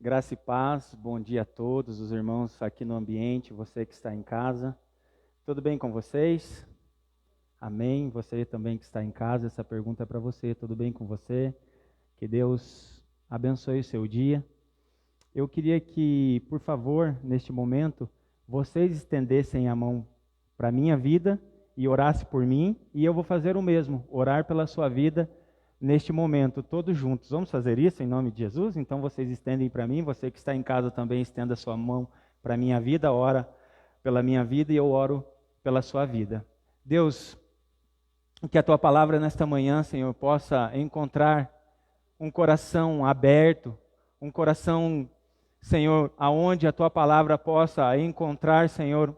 Graça e paz, bom dia a todos, os irmãos aqui no ambiente, você que está em casa. Tudo bem com vocês? Amém. Você também que está em casa, essa pergunta é para você. Tudo bem com você? Que Deus abençoe o seu dia. Eu queria que, por favor, neste momento, vocês estendessem a mão para a minha vida e orassem por mim, e eu vou fazer o mesmo, orar pela sua vida neste momento, todos juntos. Vamos fazer isso em nome de Jesus? Então vocês estendem para mim, você que está em casa também estenda a sua mão para a minha vida, ora pela minha vida e eu oro pela sua vida. Deus, que a tua palavra nesta manhã, Senhor, possa encontrar um coração aberto, um coração, Senhor, aonde a tua palavra possa encontrar, Senhor,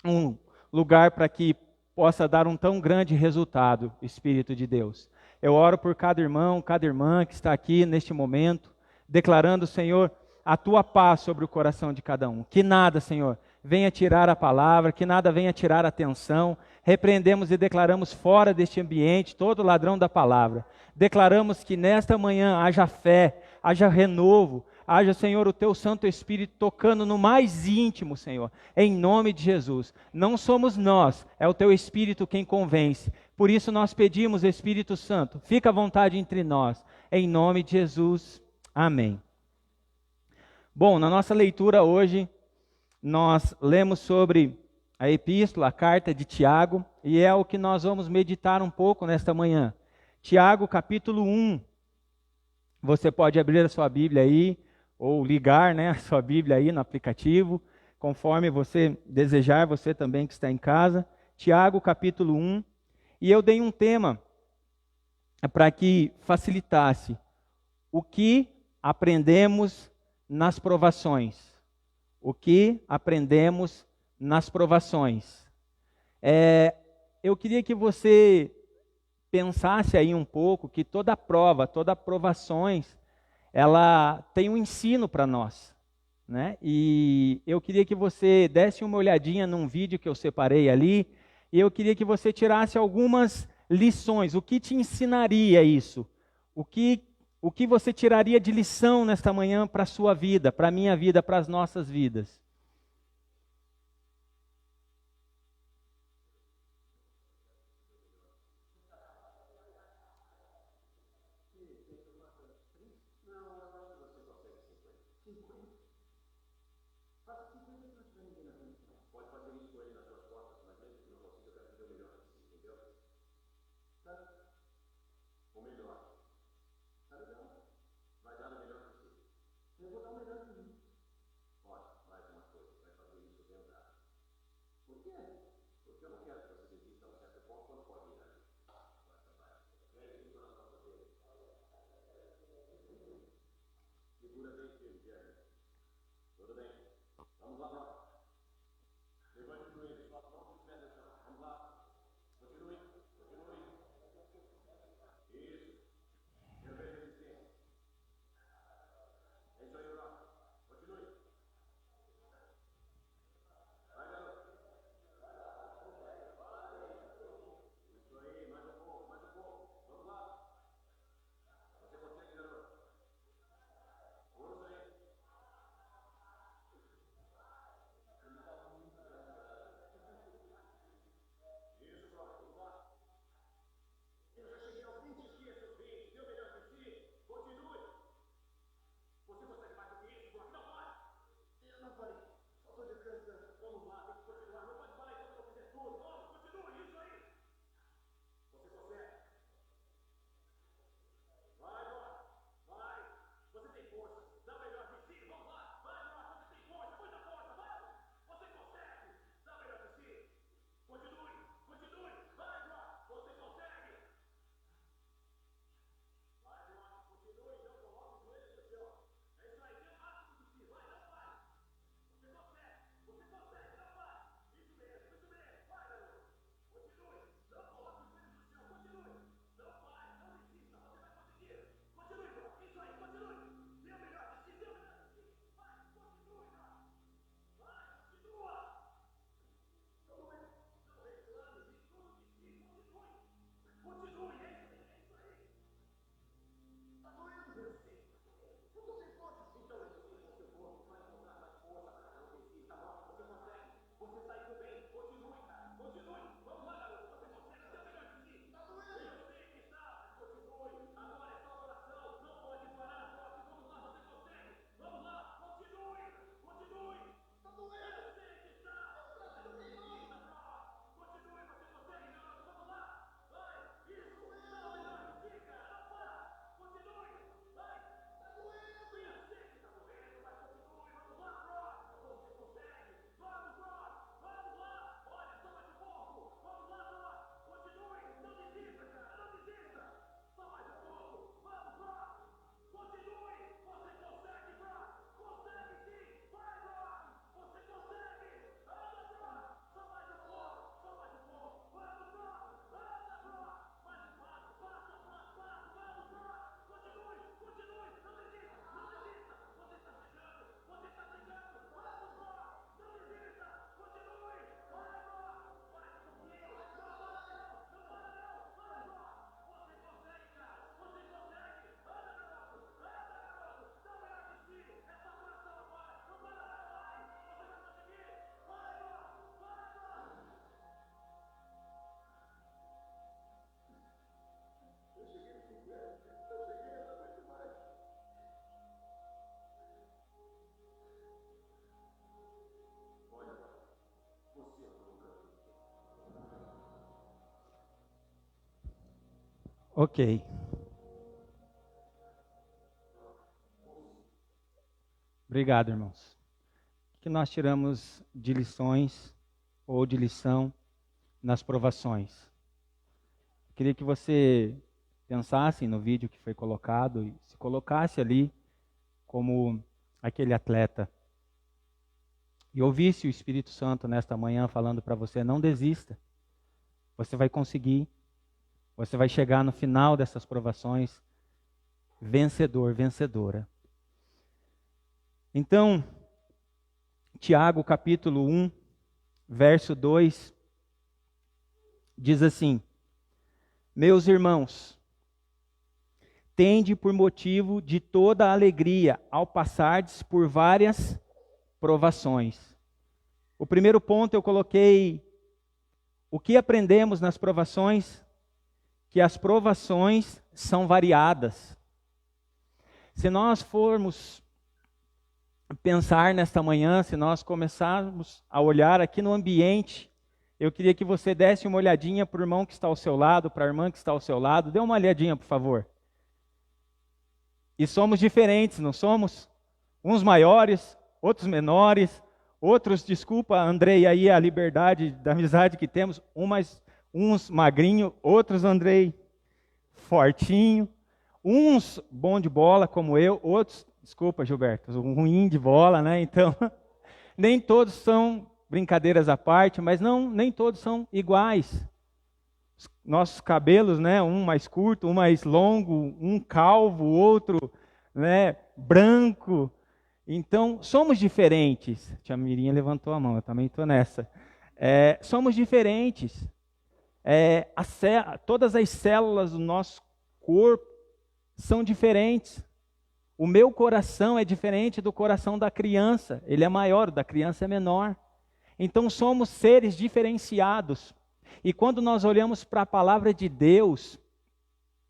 um lugar para que possa dar um tão grande resultado, Espírito de Deus. Eu oro por cada irmão, cada irmã que está aqui neste momento, declarando, Senhor, a tua paz sobre o coração de cada um. Que nada, Senhor, venha tirar a palavra, que nada venha tirar a atenção. Repreendemos e declaramos fora deste ambiente todo ladrão da palavra. Declaramos que nesta manhã haja fé, haja renovo, haja, Senhor, o teu Santo Espírito tocando no mais íntimo, Senhor, em nome de Jesus. Não somos nós, é o teu Espírito quem convence. Por isso nós pedimos, Espírito Santo, fica à vontade entre nós, em nome de Jesus. Amém. Bom, na nossa leitura hoje, nós lemos sobre a epístola, a carta de Tiago, e é o que nós vamos meditar um pouco nesta manhã. Tiago, capítulo 1. Você pode abrir a sua Bíblia aí, ou ligar, né, a sua Bíblia aí no aplicativo, conforme você desejar, você também que está em casa. Tiago, capítulo 1. E eu dei um tema para que facilitasse o que aprendemos nas provações. O que aprendemos nas provações. Eu queria que você pensasse aí um pouco que toda prova, toda provações, ela tem um ensino para nós, né? E eu queria que você desse uma olhadinha num vídeo que eu separei ali, e eu queria que você tirasse algumas lições. O que te ensinaria isso? O que você tiraria de lição nesta manhã para a sua vida, para a minha vida, para as nossas vidas? Ok. Obrigado, irmãos. O que nós tiramos de lições ou de lição nas provações? Queria que você pensasse no vídeo que foi colocado e se colocasse ali como aquele atleta e ouvisse o Espírito Santo nesta manhã falando para você: não desista, você vai conseguir, você vai chegar no final dessas provações vencedor, vencedora. Então, Tiago capítulo 1, verso 2, diz assim: meus irmãos, tende por motivo de toda alegria ao passardes por várias provações. O primeiro ponto eu coloquei: o que aprendemos nas provações? Que as provações são variadas. Se nós formos pensar nesta manhã, se nós começarmos a olhar aqui no ambiente, eu queria que você desse uma olhadinha para o irmão que está ao seu lado, para a irmã que está ao seu lado. Dê uma olhadinha, por favor. E somos diferentes, não somos? Uns maiores, outros menores, outros, desculpa, Andrei, aí a liberdade da amizade que temos, uns magrinho, outros, Andrei, fortinho, uns bom de bola como eu, outros, desculpa, Gilberto, ruim de bola, né? Então, nem todos são, brincadeiras à parte, mas nem todos são iguais. Nossos cabelos, né? Um mais curto, um mais longo, um calvo, outro, né? Branco. Então, somos diferentes. Tia Mirinha levantou a mão, eu também estou nessa. Somos diferentes. Todas as células do nosso corpo são diferentes. O meu coração é diferente do coração da criança. Ele é maior, o da criança é menor. Então somos seres diferenciados. E quando nós olhamos para a palavra de Deus,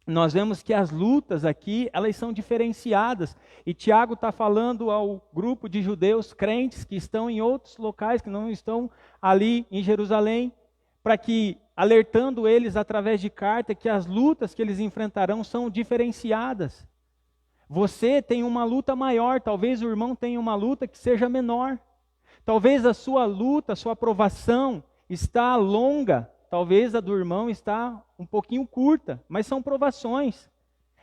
nós vemos que as lutas aqui, elas são diferenciadas. E Tiago está falando ao grupo de judeus crentes que estão em outros locais, que não estão ali em Jerusalém, para que, alertando eles através de carta, que as lutas que eles enfrentarão são diferenciadas. Você tem uma luta maior, talvez o irmão tenha uma luta que seja menor. Talvez a sua luta, a sua provação está longa, talvez a do irmão está um pouquinho curta, mas são provações.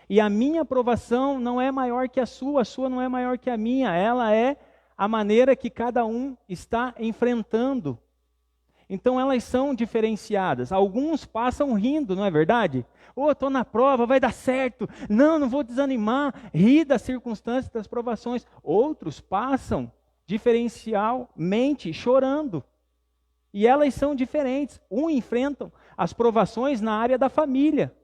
E a minha provação não é maior que a sua não é maior que a minha, ela é a maneira que cada um está enfrentando. Então elas são diferenciadas. Alguns passam rindo, não é verdade? Estou na prova, vai dar certo. Não vou desanimar. Ri das circunstâncias, das provações. Outros passam diferencialmente chorando. E elas são diferentes. Enfrentam as provações na área da família,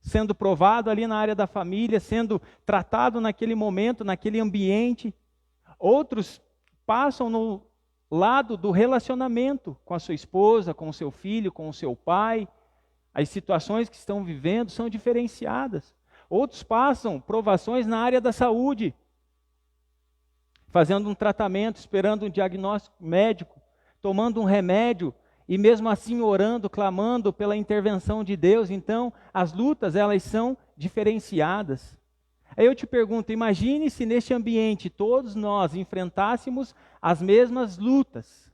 sendo provado ali na área da família, sendo tratado naquele momento, naquele ambiente. Outros passam no lado do relacionamento com a sua esposa, com o seu filho, com o seu pai. As situações que estão vivendo são diferenciadas. Outros passam provações na área da saúde, fazendo um tratamento, esperando um diagnóstico médico, tomando um remédio e mesmo assim orando, clamando pela intervenção de Deus. Então, as lutas, elas são diferenciadas. Aí eu te pergunto, imagine se neste ambiente todos nós enfrentássemos as mesmas lutas.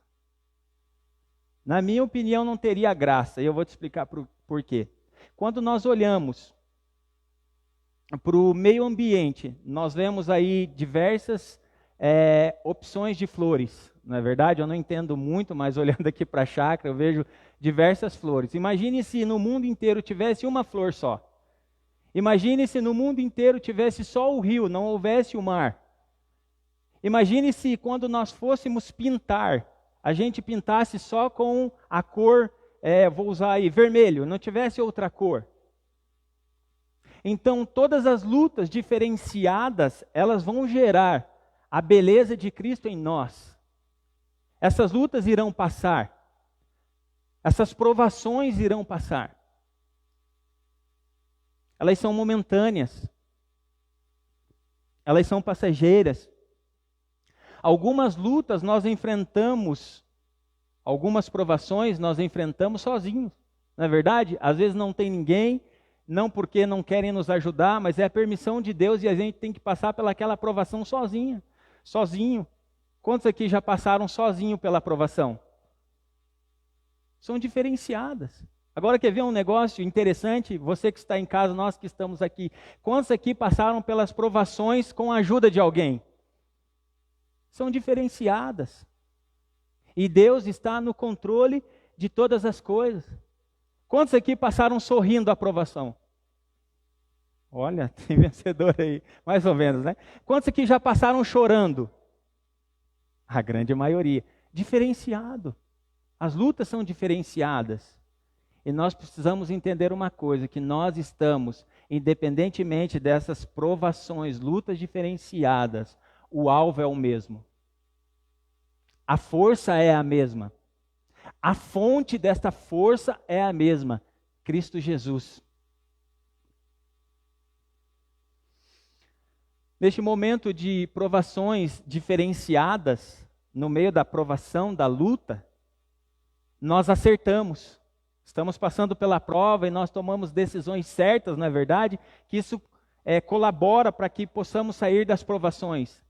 Na minha opinião, não teria graça, e eu vou te explicar por quê. Quando nós olhamos para o meio ambiente, nós vemos aí diversas opções de flores. Não é verdade? Eu não entendo muito, mas olhando aqui para a chácara, eu vejo diversas flores. Imagine se no mundo inteiro tivesse uma flor só. Imagine se no mundo inteiro tivesse só o rio, não houvesse o mar. Imagine se quando nós fôssemos pintar, a gente pintasse só com a cor, vou usar aí, vermelho, não tivesse outra cor. Então, todas as lutas diferenciadas, elas vão gerar a beleza de Cristo em nós. Essas lutas irão passar. Essas provações irão passar. Elas são momentâneas. Elas são passageiras. Algumas lutas nós enfrentamos, algumas provações nós enfrentamos sozinhos. Não é verdade? Às vezes não tem ninguém não porque não querem nos ajudar, mas é a permissão de Deus e a gente tem que passar pelaquela provação sozinho. Quantos aqui já passaram sozinho pela provação? São diferenciadas. Agora quer ver um negócio interessante? Você que está em casa, nós que estamos aqui. Quantos aqui passaram pelas provações com a ajuda de alguém? São diferenciadas. E Deus está no controle de todas as coisas. Quantos aqui passaram sorrindo a provação? Olha, tem vencedor aí, mais ou menos, né? Quantos aqui já passaram chorando? A grande maioria. Diferenciado. As lutas são diferenciadas. E nós precisamos entender uma coisa, que nós estamos, independentemente dessas provações, lutas diferenciadas, o alvo é o mesmo. A força é a mesma. A fonte desta força é a mesma, Cristo Jesus. Neste momento de provações diferenciadas, no meio da provação, da luta, nós acertamos. Estamos passando pela prova e nós tomamos decisões certas, não é verdade? Que isso colabora para que possamos sair das provações.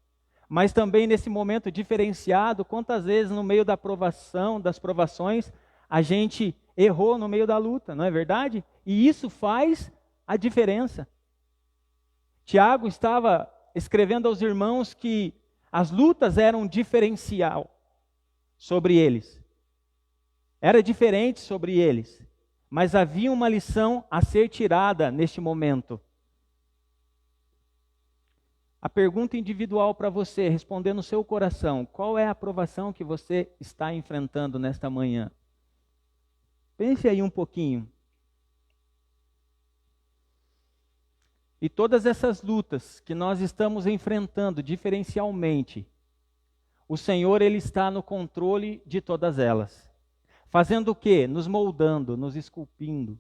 Mas também nesse momento diferenciado, quantas vezes no meio da provação, das provações, a gente errou no meio da luta, não é verdade? E isso faz a diferença. Tiago estava escrevendo aos irmãos que as lutas eram um diferencial sobre eles. Era diferente sobre eles, mas havia uma lição a ser tirada neste momento. A pergunta individual para você, responder no seu coração, qual é a provação que você está enfrentando nesta manhã? Pense aí um pouquinho. E todas essas lutas que nós estamos enfrentando diferencialmente, o Senhor, Ele está no controle de todas elas. Fazendo o quê? Nos moldando, nos esculpindo.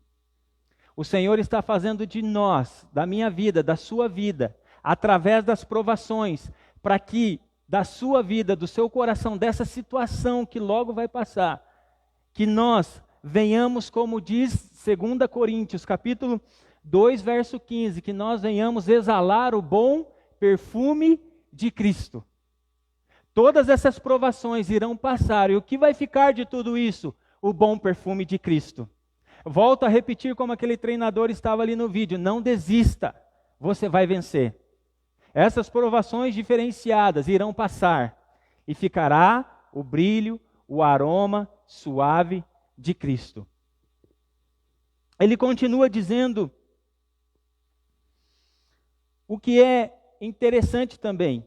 O Senhor está fazendo de nós, da minha vida, da sua vida, através das provações, para que da sua vida, do seu coração, dessa situação que logo vai passar, que nós venhamos, como diz 2 Coríntios, capítulo 2, verso 15, que nós venhamos exalar o bom perfume de Cristo. Todas essas provações irão passar, e o que vai ficar de tudo isso? O bom perfume de Cristo. Volto a repetir como aquele treinador estava ali no vídeo, não desista, você vai vencer. Essas provações diferenciadas irão passar, e ficará o brilho, o aroma suave de Cristo. Ele continua dizendo o que é interessante também.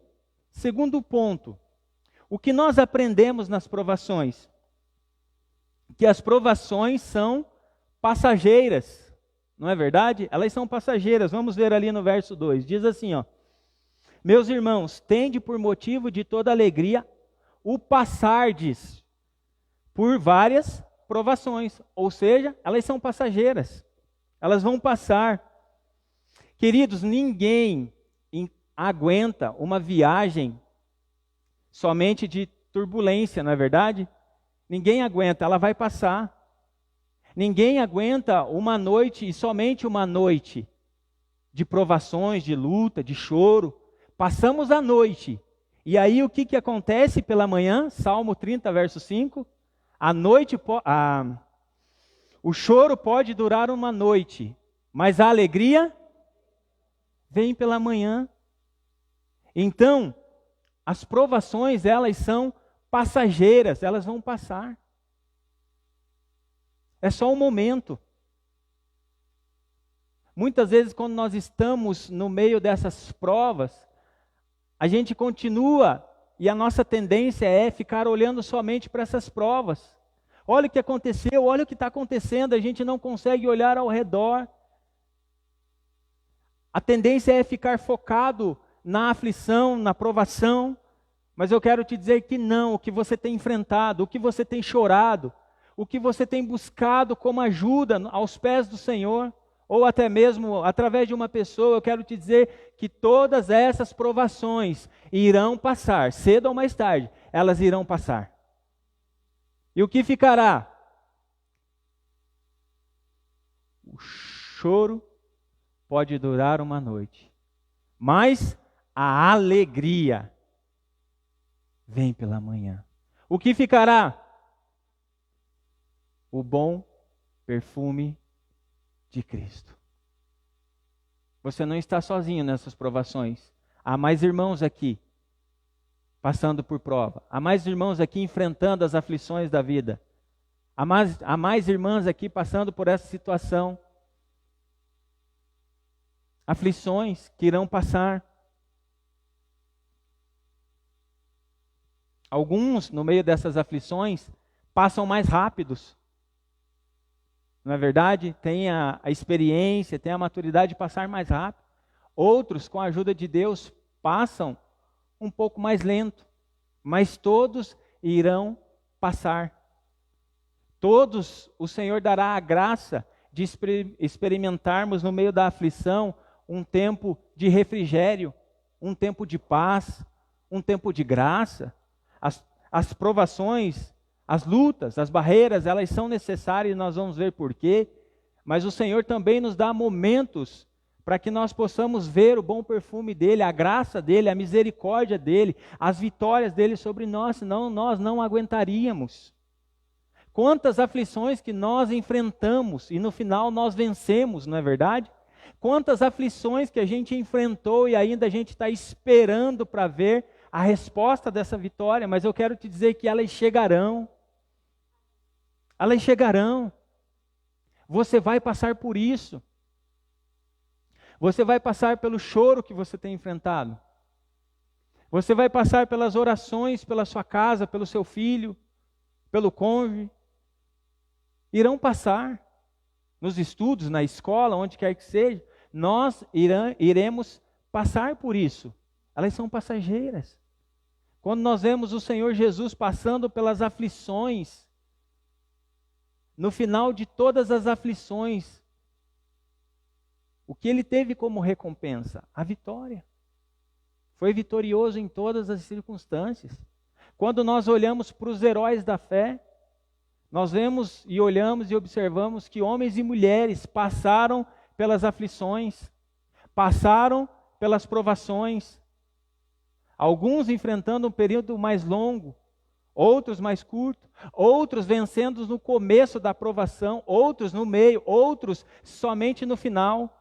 Segundo ponto, o que nós aprendemos nas provações? Que as provações são passageiras, não é verdade? Elas são passageiras. Vamos ver ali no verso 2. Diz assim, ó: meus irmãos, tende por motivo de toda alegria o passardes por várias provações. Ou seja, elas são passageiras. Elas vão passar. Queridos, ninguém aguenta uma viagem somente de turbulência, não é verdade? Ninguém aguenta, ela vai passar. Ninguém aguenta uma noite e somente uma noite de provações, de luta, de choro. Passamos a noite. E aí o que acontece pela manhã? Salmo 30, verso 5. O choro pode durar uma noite, mas a alegria vem pela manhã. Então, as provações, elas são passageiras, elas vão passar. É só um momento. Muitas vezes, quando nós estamos no meio dessas provas, a gente continua e a nossa tendência é ficar olhando somente para essas provas. Olha o que aconteceu, olha o que está acontecendo, a gente não consegue olhar ao redor. A tendência é ficar focado na aflição, na provação, mas eu quero te dizer que não, o que você tem enfrentado, o que você tem chorado, o que você tem buscado como ajuda aos pés do Senhor, ou até mesmo através de uma pessoa, eu quero te dizer que todas essas provações irão passar, cedo ou mais tarde, elas irão passar. E o que ficará? O choro pode durar uma noite, mas a alegria vem pela manhã. O que ficará? O bom perfume de Cristo. Você não está sozinho nessas provações. Há mais irmãos aqui passando por prova. Há mais irmãos aqui enfrentando as aflições da vida. Há mais irmãs aqui passando por essa situação. Aflições que irão passar. Alguns, no meio dessas aflições, passam mais rápidos. Não é verdade? Tem a experiência, tem a maturidade de passar mais rápido. Outros, com a ajuda de Deus, passam um pouco mais lento. Mas todos irão passar. Todos o Senhor dará a graça de experimentarmos no meio da aflição um tempo de refrigério, um tempo de paz, um tempo de graça. As provações, as lutas, as barreiras, elas são necessárias e nós vamos ver por quê. Mas o Senhor também nos dá momentos para que nós possamos ver o bom perfume dEle, a graça dEle, a misericórdia dEle, as vitórias dEle sobre nós, senão nós não aguentaríamos. Quantas aflições que nós enfrentamos e no final nós vencemos, não é verdade? Quantas aflições que a gente enfrentou e ainda a gente está esperando para ver a resposta dessa vitória, mas eu quero te dizer que elas chegarão. Elas chegarão. Você vai passar por isso. Você vai passar pelo choro que você tem enfrentado. Você vai passar pelas orações pela sua casa, pelo seu filho, pelo cônjuge. Irão passar. Nos estudos, na escola, onde quer que seja, nós iremos passar por isso. Elas são passageiras. Quando nós vemos o Senhor Jesus passando pelas aflições, no final de todas as aflições, o que ele teve como recompensa? A vitória. Foi vitorioso em todas as circunstâncias. Quando nós olhamos para os heróis da fé, nós vemos e olhamos e observamos que homens e mulheres passaram pelas aflições, passaram pelas provações, alguns enfrentando um período mais longo, outros mais curto, outros vencendo no começo da provação, outros no meio, outros somente no final,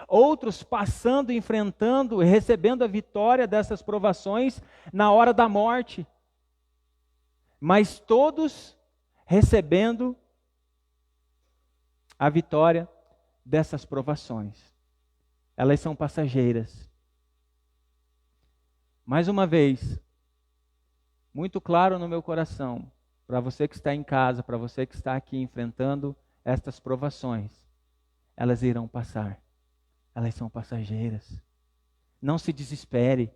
outros passando, enfrentando, recebendo a vitória dessas provações na hora da morte, mas todos recebendo a vitória dessas provações. Elas são passageiras. Mais uma vez, muito claro no meu coração, para você que está em casa, para você que está aqui enfrentando estas provações, elas irão passar. Elas são passageiras. Não se desespere.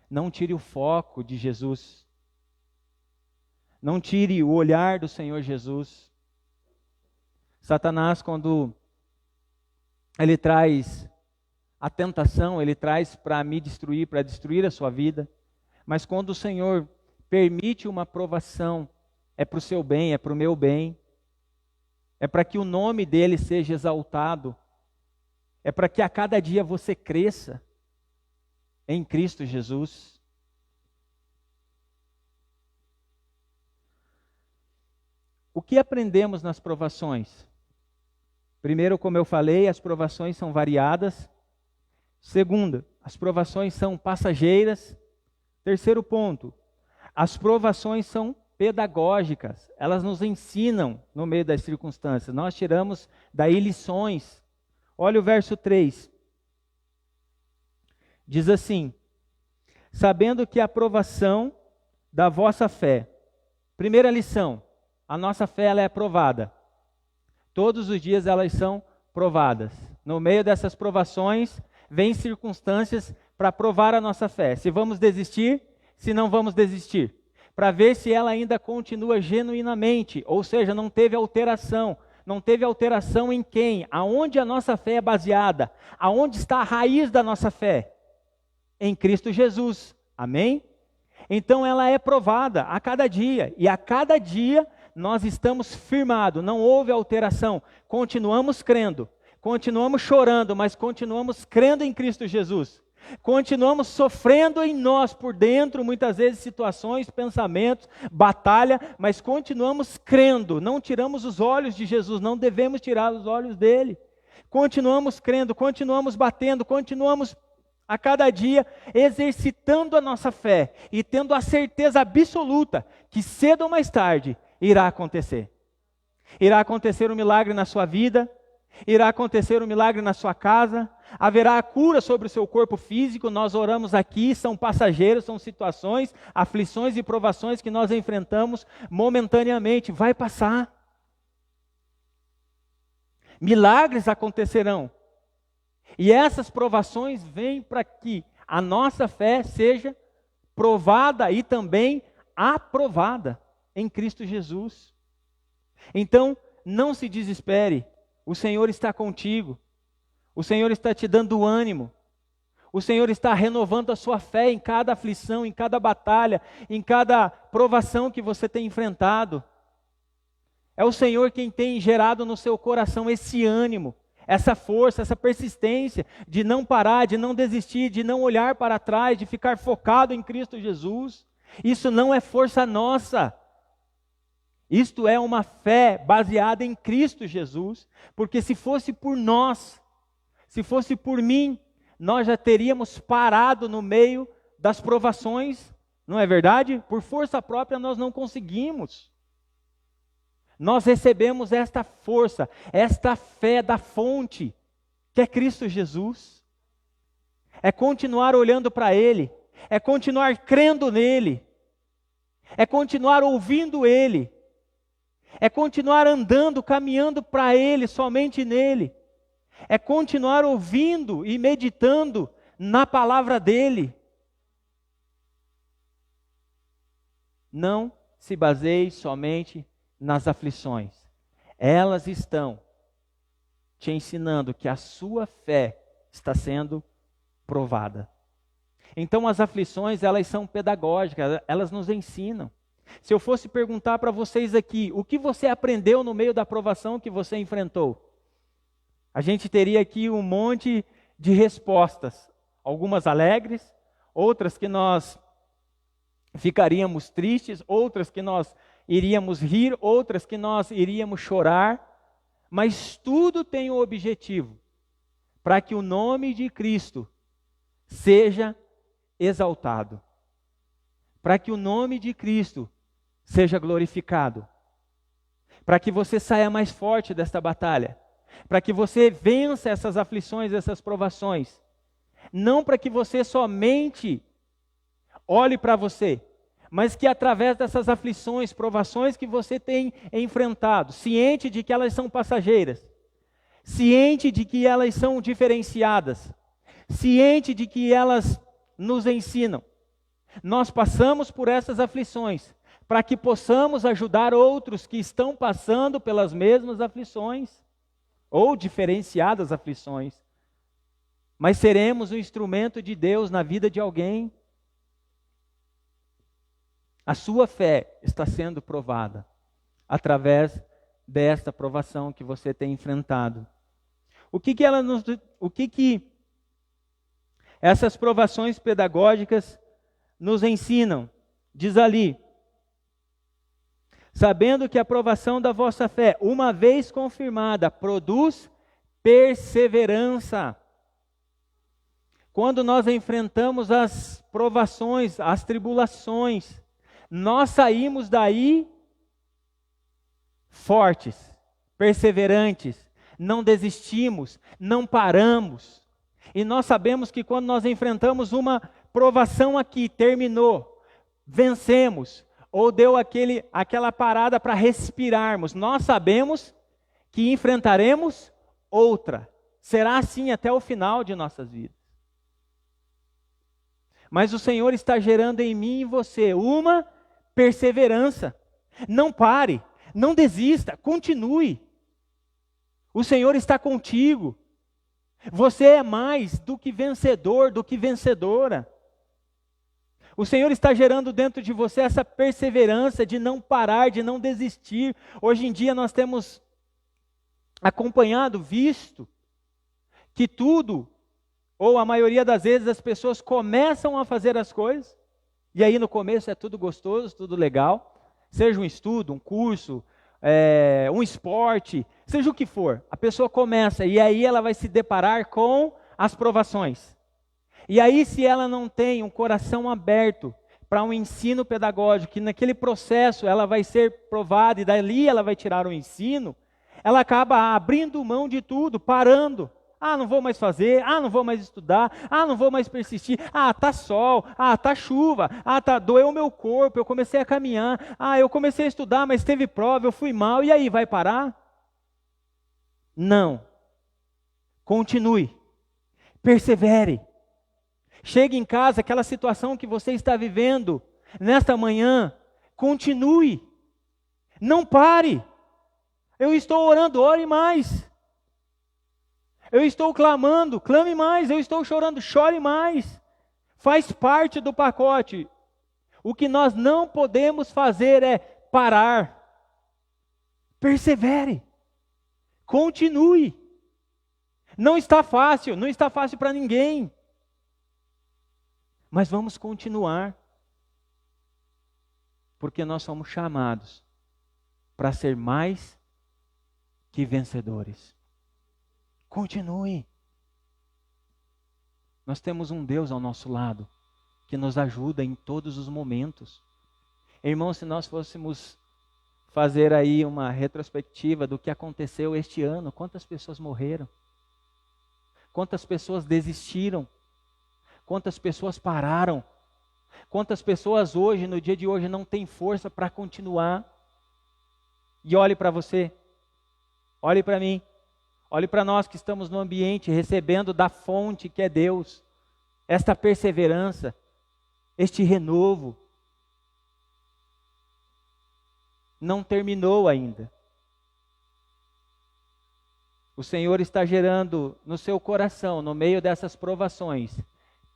Não tire o foco de Jesus. Não tire o olhar do Senhor Jesus. Satanás, quando ele traz a tentação, ele traz para me destruir, para destruir a sua vida. Mas quando o Senhor permite uma provação, é para o seu bem, é para o meu bem. É para que o nome dele seja exaltado. É para que a cada dia você cresça em Cristo Jesus. O que aprendemos nas provações? Primeiro, como eu falei, as provações são variadas. Segundo, as provações são passageiras. Terceiro ponto, as provações são pedagógicas. Elas nos ensinam no meio das circunstâncias. Nós tiramos daí lições. Olha o verso 3. Diz assim: sabendo que a provação da vossa fé. Primeira lição, a nossa fé ela é provada. Todos os dias elas são provadas. No meio dessas provações, vêm circunstâncias para provar a nossa fé. Se vamos desistir, se não vamos desistir. Para ver se ela ainda continua genuinamente, ou seja, não teve alteração. Não teve alteração em quem? Aonde a nossa fé é baseada? Aonde está a raiz da nossa fé? Em Cristo Jesus. Amém? Então ela é provada a cada dia. E a cada dia nós estamos firmados. Não houve alteração. Continuamos crendo. continuamos chorando, mas continuamos crendo em Cristo Jesus. Continuamos sofrendo em nós por dentro, muitas vezes situações, pensamentos, batalha, mas continuamos crendo, não tiramos os olhos de Jesus, não devemos tirar os olhos dele. Continuamos crendo, continuamos batendo, continuamos a cada dia exercitando a nossa fé e tendo a certeza absoluta que cedo ou mais tarde irá acontecer. Irá acontecer um milagre na sua vida, irá acontecer um milagre na sua casa, haverá a cura sobre o seu corpo físico. Nós oramos aqui, são passageiros, são situações, aflições e provações que nós enfrentamos momentaneamente, vai passar. Milagres acontecerão. E essas provações vêm para que a nossa fé seja provada e também aprovada em Cristo Jesus. Então, não se desespere, o Senhor está contigo, o Senhor está te dando ânimo, o Senhor está renovando a sua fé em cada aflição, em cada batalha, em cada provação que você tem enfrentado. É o Senhor quem tem gerado no seu coração esse ânimo, essa força, essa persistência de não parar, de não desistir, de não olhar para trás, de ficar focado em Cristo Jesus. Isso não é força nossa. Isto é uma fé baseada em Cristo Jesus, porque se fosse por nós, se fosse por mim, nós já teríamos parado no meio das provações, não é verdade? Por força própria nós não conseguimos. Nós recebemos esta força, esta fé da fonte, que é Cristo Jesus. É continuar olhando para Ele, é continuar crendo nele, é continuar ouvindo Ele, é continuar andando, caminhando para Ele, somente nele, é continuar ouvindo e meditando na palavra dEle. Não se baseie somente nas aflições, elas estão te ensinando que a sua fé está sendo provada. Então as aflições, elas são pedagógicas, elas nos ensinam. Se eu fosse perguntar para vocês aqui, o que você aprendeu no meio da provação que você enfrentou? A gente teria aqui um monte de respostas, algumas alegres, outras que nós ficaríamos tristes, outras que nós iríamos rir, outras que nós iríamos chorar, mas tudo tem o objetivo para que o nome de Cristo seja exaltado, para que o nome de Cristo seja glorificado, para que você saia mais forte desta batalha, para que você vença essas aflições, essas provações, não para que você somente olhe para você, mas que através dessas aflições, provações que você tem enfrentado, ciente de que elas são passageiras, ciente de que elas são diferenciadas, ciente de que elas nos ensinam, nós passamos por essas aflições, para que possamos ajudar outros que estão passando pelas mesmas aflições, ou diferenciadas aflições, mas seremos um instrumento de Deus na vida de alguém. A sua fé está sendo provada através desta provação que você tem enfrentado. O que essas provações pedagógicas nos ensinam? Diz ali: sabendo que a provação da vossa fé, uma vez confirmada, produz perseverança. Quando nós enfrentamos as provações, as tribulações, nós saímos daí fortes, perseverantes, não desistimos, não paramos. E nós sabemos que quando nós enfrentamos uma provação aqui, terminou, vencemos, ou deu aquela parada para respirarmos, nós sabemos que enfrentaremos outra. Será assim até o final de nossas vidas. Mas o Senhor está gerando em mim e em você uma perseverança. Não pare, não desista, continue. O Senhor está contigo. Você é mais do que vencedor, do que vencedora. O Senhor está gerando dentro de você essa perseverança de não parar, de não desistir. Hoje em dia nós temos acompanhado, visto que tudo, ou a maioria das vezes, as pessoas começam a fazer as coisas, e aí no começo é tudo gostoso, tudo legal, seja um estudo, um curso, um esporte, seja o que for, a pessoa começa e aí ela vai se deparar com as provações. E aí, se ela não tem um coração aberto para um ensino pedagógico, que naquele processo ela vai ser provada e dali ela vai tirar o ensino, ela acaba abrindo mão de tudo, parando. Ah, não vou mais fazer, não vou mais estudar, não vou mais persistir, tá sol, tá chuva, doeu o meu corpo, eu comecei a caminhar, eu comecei a estudar, mas teve prova, eu fui mal, e aí, vai parar? Não. Continue, persevere. Chegue em casa, aquela situação que você está vivendo, nesta manhã, continue, não pare. Eu estou orando, ore mais. Eu estou clamando, clame mais. Eu estou chorando, chore mais. Faz parte do pacote. O que nós não podemos fazer é parar. Persevere. Continue. Não está fácil para ninguém. Mas vamos continuar. Porque nós somos chamados para ser mais que vencedores. Continue. Nós temos um Deus ao nosso lado, que nos ajuda em todos os momentos. Irmãos, se nós fôssemos fazer aí uma retrospectiva do que aconteceu este ano, quantas pessoas morreram? Quantas pessoas desistiram? Quantas pessoas pararam? Quantas pessoas hoje, no dia de hoje, não têm força para continuar? E olhe para você, olhe para mim. Olhe para nós que estamos no ambiente, recebendo da fonte que é Deus, esta perseverança, este renovo. Não terminou ainda. O Senhor está gerando no seu coração, no meio dessas provações,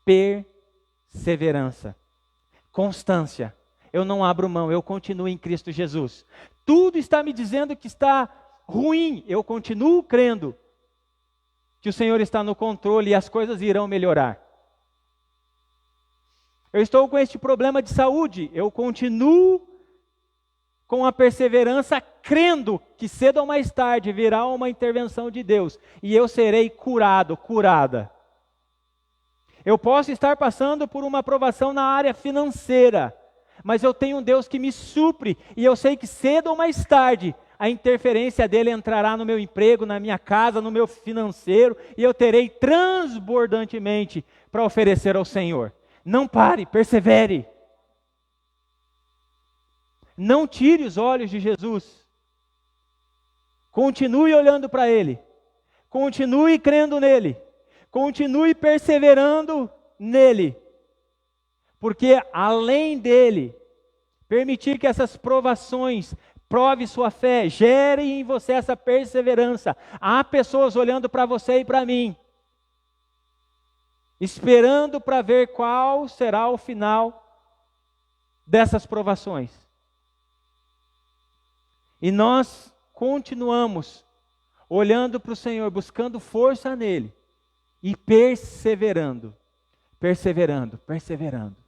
perseverança, constância. Eu não abro mão, eu continuo em Cristo Jesus. Tudo está me dizendo que está ruim, eu continuo crendo que o Senhor está no controle e as coisas irão melhorar. Eu estou com este problema de saúde, eu continuo com a perseverança, crendo que cedo ou mais tarde virá uma intervenção de Deus e eu serei curado, curada. Eu posso estar passando por uma provação na área financeira, mas eu tenho um Deus que me supre e eu sei que cedo ou mais tarde a interferência dele entrará no meu emprego, na minha casa, no meu financeiro, e eu terei transbordantemente para oferecer ao Senhor. Não pare, persevere. Não tire os olhos de Jesus. Continue olhando para Ele. Continue crendo nele. Continue perseverando nele. Porque além dele, permitir que essas provações prove sua fé, gere em você essa perseverança. Há pessoas olhando para você e para mim, esperando para ver qual será o final dessas provações. E nós continuamos olhando para o Senhor, buscando força nele e perseverando, perseverando, perseverando.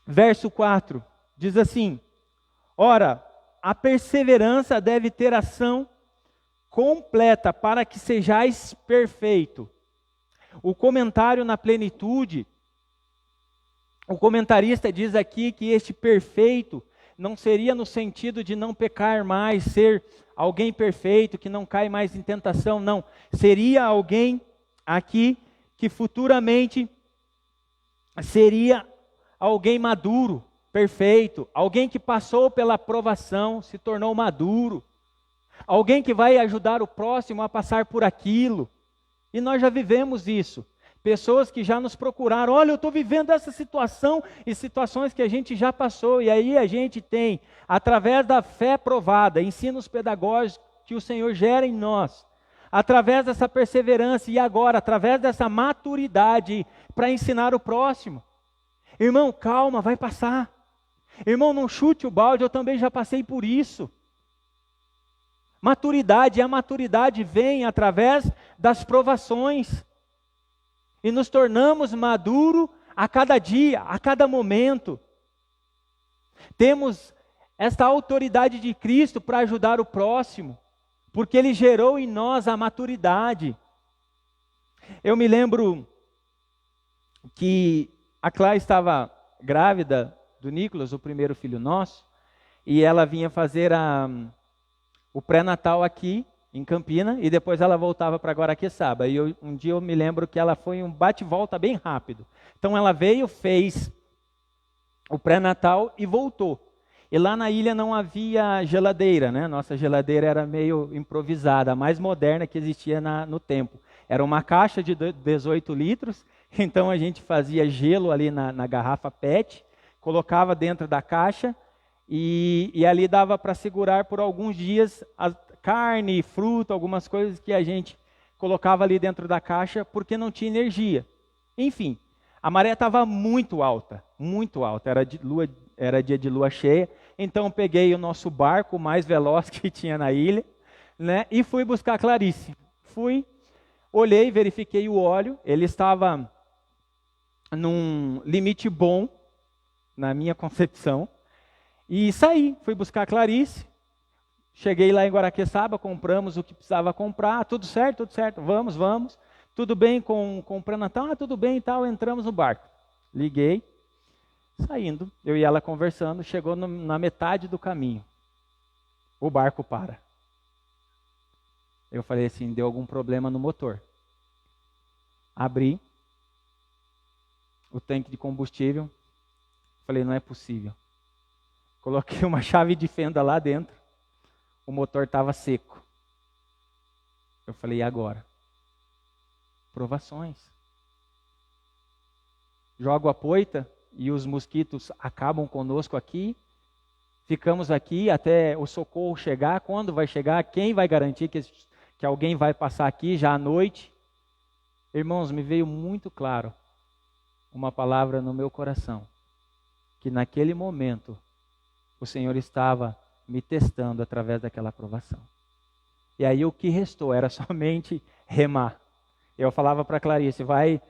Verso 4, diz assim: ora, a perseverança deve ter ação completa para que sejais perfeito. O comentário na plenitude, o comentarista diz aqui que este perfeito não seria no sentido de não pecar mais, ser alguém perfeito, que não cai mais em tentação, não. Seria alguém aqui que futuramente seria alguém maduro, perfeito, alguém que passou pela provação, se tornou maduro, alguém que vai ajudar o próximo a passar por aquilo. E nós já vivemos isso. Pessoas que já nos procuraram, olha, eu estou vivendo essa situação, e situações que a gente já passou, e aí a gente tem, através da fé provada, ensinos pedagógicos que o Senhor gera em nós, através dessa perseverança, e agora, através dessa maturidade, para ensinar o próximo. Irmão, calma, vai passar. Irmão, não chute o balde, eu também já passei por isso. maturidade, e a maturidade vem através das provações. E nos tornamos maduros a cada dia, a cada momento. Temos esta autoridade de Cristo para ajudar o próximo, porque Ele gerou em nós a maturidade. Eu me lembro que a Clara estava grávida do Nicolas, o primeiro filho nosso, e ela vinha fazer o pré-natal aqui em Campina, e depois ela voltava para Guaraqueçaba. E um dia eu me lembro que ela foi um bate-volta bem rápido. Então ela veio, fez o pré-natal e voltou. E lá na ilha não havia geladeira, né? Nossa geladeira era meio improvisada, a mais moderna que existia no tempo. Era uma caixa de 18 litros, então a gente fazia gelo ali na garrafa PET, colocava dentro da caixa e ali dava para segurar por alguns dias a carne, fruta, algumas coisas que a gente colocava ali dentro da caixa porque não tinha energia. Enfim, a maré estava muito alta, era dia de lua cheia, então peguei o nosso barco mais veloz que tinha na ilha, né, e fui buscar a Clarice. Olhei, verifiquei o óleo, ele estava num limite bom, na minha concepção, e fui buscar a Clarice, cheguei lá em Guaraqueçaba, compramos o que precisava comprar, tudo certo, vamos, tudo bem com o pré-natal, tudo bem e tal, entramos no barco, liguei, saindo, eu e ela conversando, chegou na metade do caminho, o barco para. Eu falei assim, deu algum problema no motor. Abri o tanque de combustível, falei, não é possível. Coloquei uma chave de fenda lá dentro, o motor estava seco. Eu falei, e agora? Provações. Jogo a poita e os mosquitos acabam conosco aqui, ficamos aqui até o socorro chegar. Quando vai chegar? Quem vai garantir que alguém vai passar aqui já à noite? Irmãos, me veio muito claro uma palavra no meu coração, que naquele momento o Senhor estava me testando através daquela provação. E aí o que restou era somente remar. Eu falava para Clarice, vai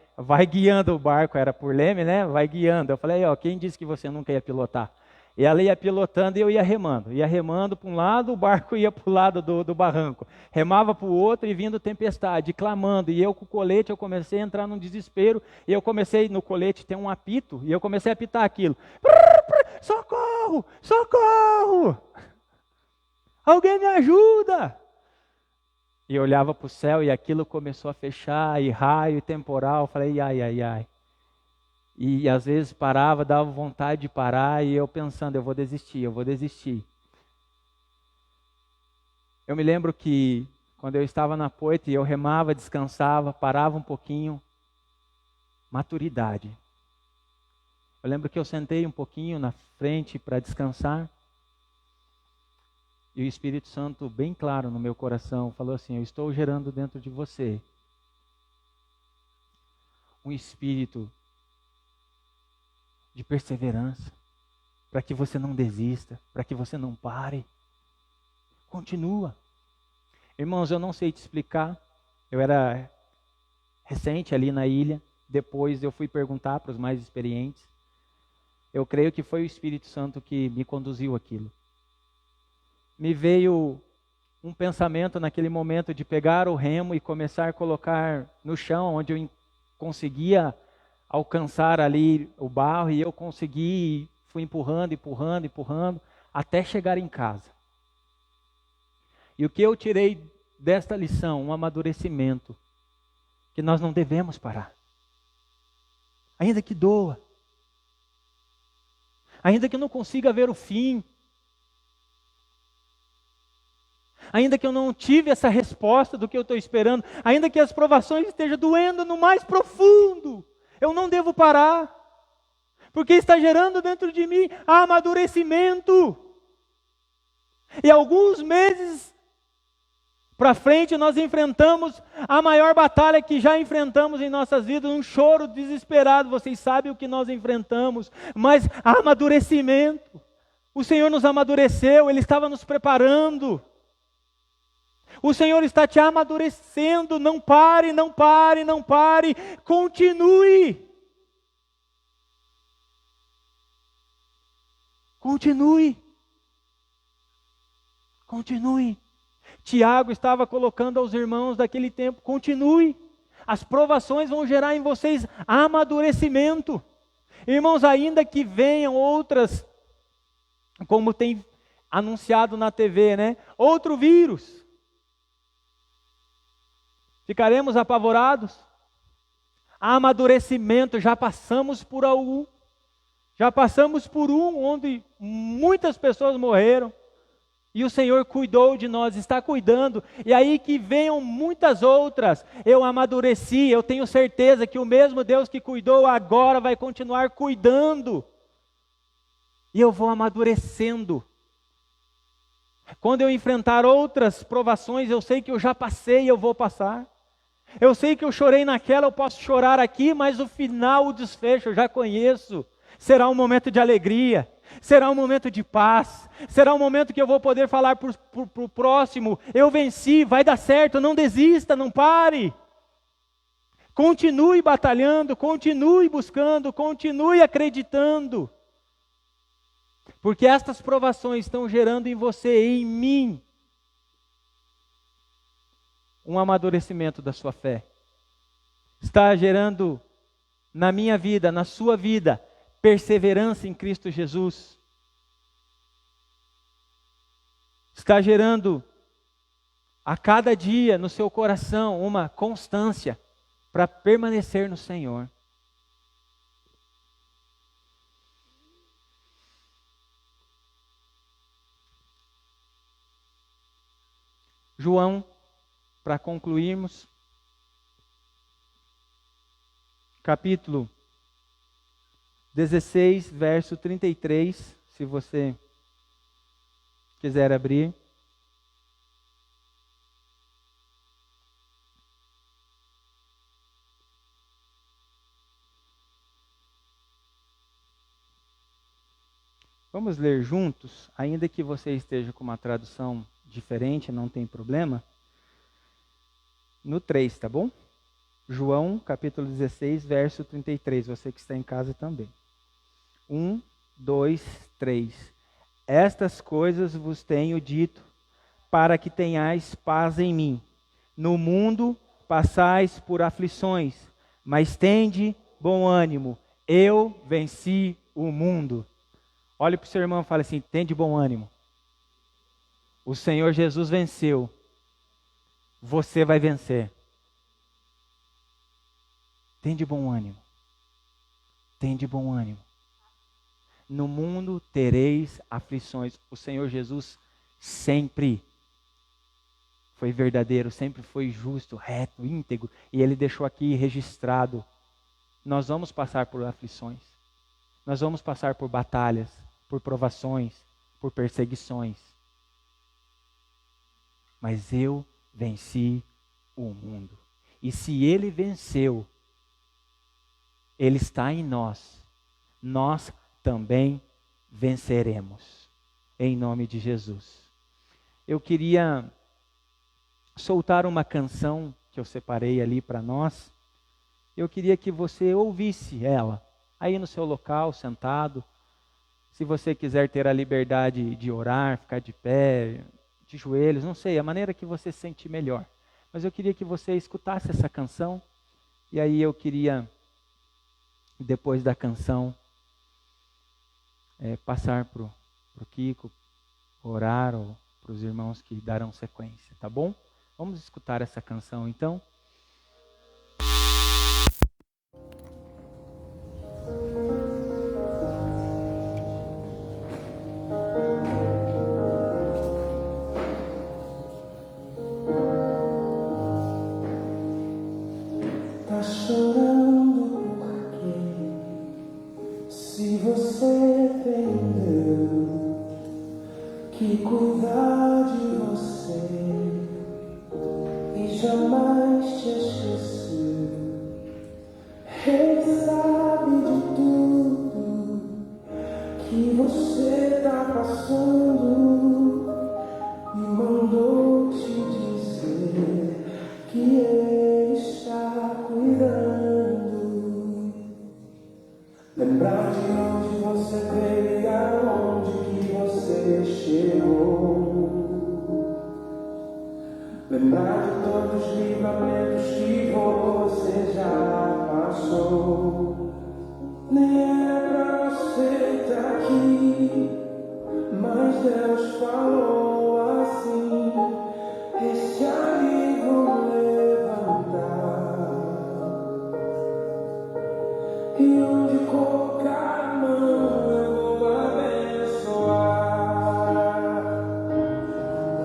guiando o barco, era por leme, né? Vai guiando. Eu falei, quem disse que você nunca ia pilotar? E ela ia pilotando e eu ia remando para um lado, o barco ia para o lado do barranco, remava para o outro e vindo tempestade, clamando, e eu com o colete, eu comecei a entrar num desespero, e eu comecei, no colete tem um apito, e eu comecei a apitar aquilo, socorro, socorro, alguém me ajuda, e eu olhava para o céu e aquilo começou a fechar, e raio, e temporal, eu falei, ai, e às vezes parava, dava vontade de parar, e eu pensando, eu vou desistir. Eu me lembro que quando eu estava na poita e eu remava, descansava, parava um pouquinho, maturidade. Eu lembro que eu sentei um pouquinho na frente para descansar, e o Espírito Santo, bem claro no meu coração, falou assim, eu estou gerando dentro de você um espírito de perseverança, para que você não desista, para que você não pare. Continua. Irmãos, eu não sei te explicar, eu era recente ali na ilha, depois eu fui perguntar para os mais experientes. Eu creio que foi o Espírito Santo que me conduziu aquilo. Me veio um pensamento naquele momento de pegar o remo e começar a colocar no chão, onde eu conseguia alcançar ali o barro, e eu consegui, fui empurrando, até chegar em casa. E o que eu tirei desta lição? Um amadurecimento, que nós não devemos parar. Ainda que doa, ainda que eu não consiga ver o fim, ainda que eu não tive essa resposta do que eu estou esperando, ainda que as provações estejam doendo no mais profundo, eu não devo parar, porque está gerando dentro de mim amadurecimento. E alguns meses para frente nós enfrentamos a maior batalha que já enfrentamos em nossas vidas, um choro desesperado. Vocês sabem o que nós enfrentamos, mas amadurecimento. O Senhor nos amadureceu, Ele estava nos preparando. O Senhor está te amadurecendo. Não pare, não pare, não pare. Continue. Continue. Continue. Tiago estava colocando aos irmãos daquele tempo: continue. As provações vão gerar em vocês amadurecimento. Irmãos, ainda que venham outras, como tem anunciado na TV, né? Outro vírus. Ficaremos apavorados? Amadurecimento, já passamos por algum. Já passamos por onde muitas pessoas morreram. E o Senhor cuidou de nós, está cuidando. E aí que venham muitas outras. Eu amadureci, eu tenho certeza que o mesmo Deus que cuidou agora vai continuar cuidando. E eu vou amadurecendo. Quando eu enfrentar outras provações, eu sei que eu já passei e eu vou passar. Eu sei que eu chorei naquela, eu posso chorar aqui, mas o final, o desfecho, eu já conheço. Será um momento de alegria. Será um momento de paz, será um momento que eu vou poder falar para o próximo: eu venci, vai dar certo, não desista, não pare. Continue batalhando, continue buscando, continue acreditando. Porque estas provações estão gerando em você e em mim um amadurecimento da sua fé. Está gerando na minha vida, na sua vida, perseverança em Cristo Jesus. Está gerando a cada dia no seu coração uma constância para permanecer no Senhor. João, para concluirmos, capítulo 16, verso 33, se você quiser abrir. Vamos ler juntos, ainda que você esteja com uma tradução diferente, não tem problema. No 3, tá bom? João, capítulo 16, verso 33, você que está em casa também. 1, 2, 3. Estas coisas vos tenho dito, para que tenhais paz em mim. No mundo passais por aflições, mas tende bom ânimo. Eu venci o mundo. Olhe para o seu irmão e fale assim: tende bom ânimo. O Senhor Jesus venceu. Você vai vencer. Tende bom ânimo. Tende bom ânimo. No mundo tereis aflições. O Senhor Jesus sempre foi verdadeiro, sempre foi justo, reto, íntegro. E Ele deixou aqui registrado. Nós vamos passar por aflições. Nós vamos passar por batalhas, por provações, por perseguições. Mas eu venci o mundo. E se Ele venceu, Ele está em nós. Nós também venceremos. Em nome de Jesus. Eu queria soltar uma canção que eu separei ali para nós. Eu queria que você ouvisse ela, aí no seu local, sentado. Se você quiser ter a liberdade de orar, ficar de pé, de joelhos, não sei, a maneira que você se sentir melhor. Mas eu queria que você escutasse essa canção. E aí eu queria, depois da canção, passar para o Kiko, orar, ou para os irmãos que darão sequência, tá bom? Vamos escutar essa canção então. Tá chorando porque se você entendeu que cuidar de você e jamais te esqueceu, Ele sabe de tudo que você tá passando e mandou te dizer. você veio e aonde que você chegou. Lembrar de todos os livramentos que você já passou. Nem era pra você estar aqui, mas Deus falou assim: esse aí vou levantar, e onde colocar a mão eu vou abençoar.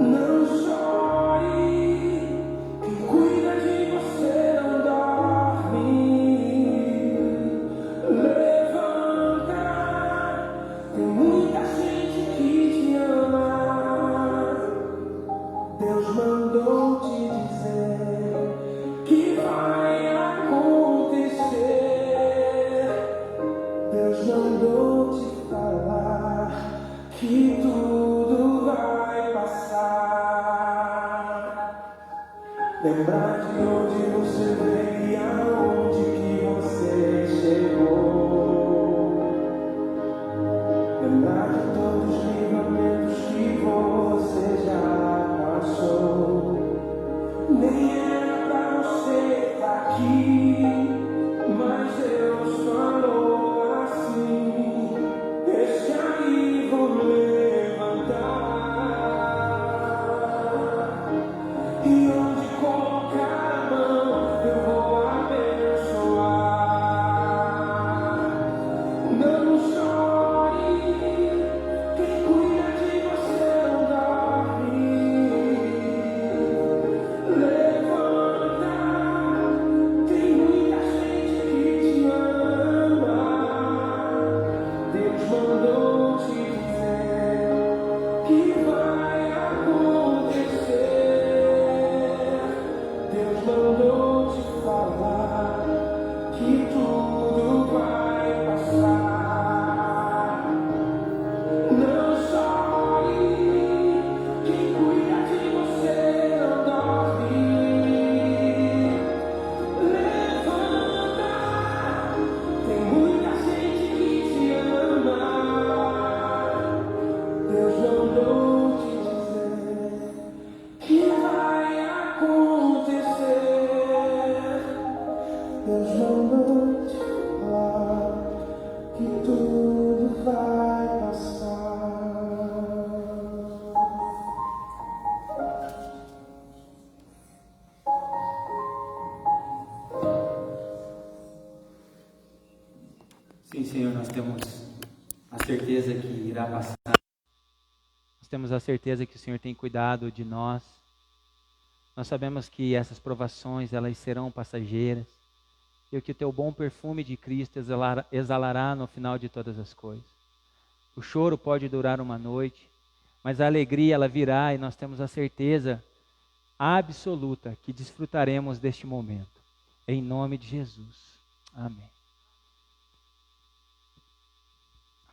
Não chore, quem cuida de você não dorme. Levanta, tem muita gente que te ama. Deus mandou te dizer que vai acontecer. Deus mandou te falar que tudo vai passar. Lembrar de onde você veio e aonde que você chegou. Lembrar de todos os livramentos que você já passou. Nem era pra você estar aqui, mas Deus falou assim: esse aí vou levantar, e onde colocar a mão eu vou abençoar. Não chore, quem cuida de você não dorme. Levanta, tem muita gente que te ama. Deus mandou te dizer que vai acontecer. Deus mandou te falar que tudo vai passar. Não chore, quem cuida de você não dorme. Levanta, tem muita gente que te ama. Deus mandou te dizer que vai acontecer. Deus mandou te falar que tudo vai passar. Sim, Senhor, nós temos a certeza que irá passar. Nós temos a certeza que o Senhor tem cuidado de nós. Nós sabemos que essas provações, elas serão passageiras. E que o teu bom perfume de Cristo exalará no final de todas as coisas. O choro pode durar uma noite, mas a alegria ela virá e nós temos a certeza absoluta que desfrutaremos deste momento. Em nome de Jesus. Amém.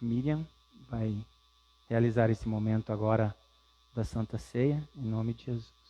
Miriam vai realizar esse momento agora da Santa Ceia, em nome de Jesus.